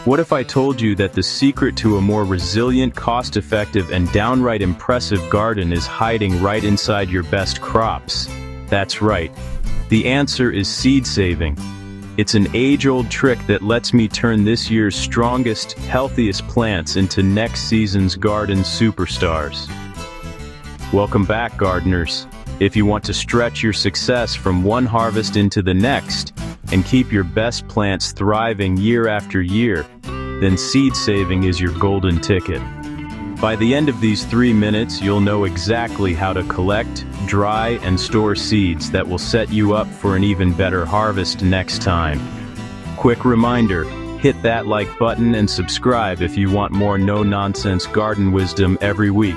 What if I told you that the secret to a more resilient, cost-effective, and downright impressive garden is hiding right inside your best crops? That's right. The answer is seed saving. It's an age-old trick that lets me turn this year's strongest, healthiest plants into next season's garden superstars. Welcome back, gardeners. If you want to stretch your success from one harvest into the next, and keep your best plants thriving year after year, then seed saving is your golden ticket. By the end of these 3 minutes, you'll know exactly how to collect, dry, and store seeds that will set you up for an even better harvest next time. Quick reminder, hit that like button and subscribe if you want more no-nonsense garden wisdom every week.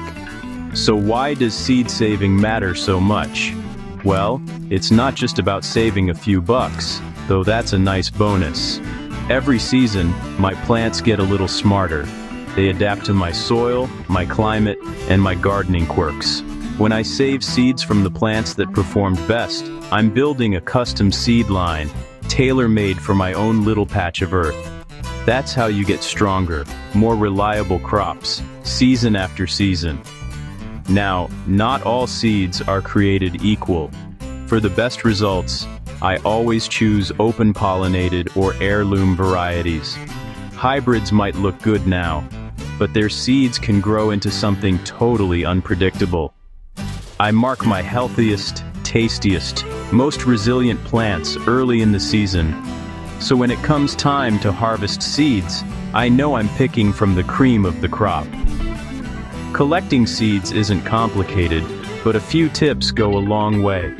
So why does seed saving matter so much? Well, it's not just about saving a few bucks, though that's a nice bonus. Every season, my plants get a little smarter. They adapt to my soil, my climate, and my gardening quirks. When I save seeds from the plants that performed best, I'm building a custom seed line, tailor-made for my own little patch of earth. That's how you get stronger, more reliable crops, season after season. Now, not all seeds are created equal. For the best results, I always choose open-pollinated or heirloom varieties. Hybrids might look good now, but their seeds can grow into something totally unpredictable. I mark my healthiest, tastiest, most resilient plants early in the season, so when it comes time to harvest seeds, I know I'm picking from the cream of the crop. Collecting seeds isn't complicated, but a few tips go a long way.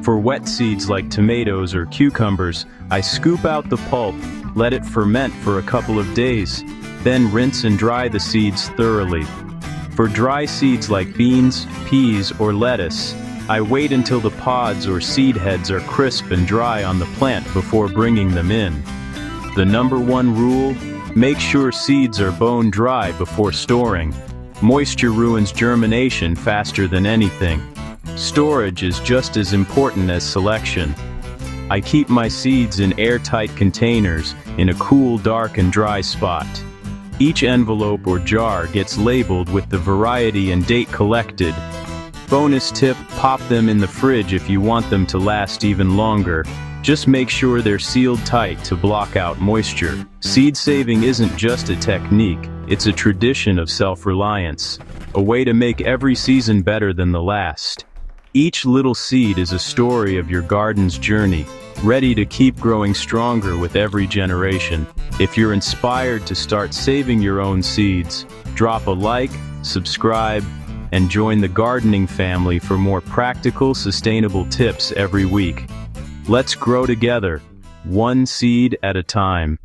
For wet seeds like tomatoes or cucumbers, I scoop out the pulp, let it ferment for a couple of days, then rinse and dry the seeds thoroughly. For dry seeds like beans, peas, or lettuce, I wait until the pods or seed heads are crisp and dry on the plant before bringing them in. The number one rule: make sure seeds are bone dry before storing. Moisture ruins germination faster than anything. Storage is just as important as selection. I keep my seeds in airtight containers in a cool, dark, and dry spot. Each envelope or jar gets labeled with the variety and date collected. Bonus tip: pop them in the fridge if you want them to last even longer. Just make sure they're sealed tight to block out moisture. Seed saving isn't just a technique, it's a tradition of self-reliance, a way to make every season better than the last. Each little seed is a story of your garden's journey, ready to keep growing stronger with every generation. If you're inspired to start saving your own seeds, drop a like, subscribe, and join the gardening family for more practical, sustainable tips every week. Let's grow together, one seed at a time.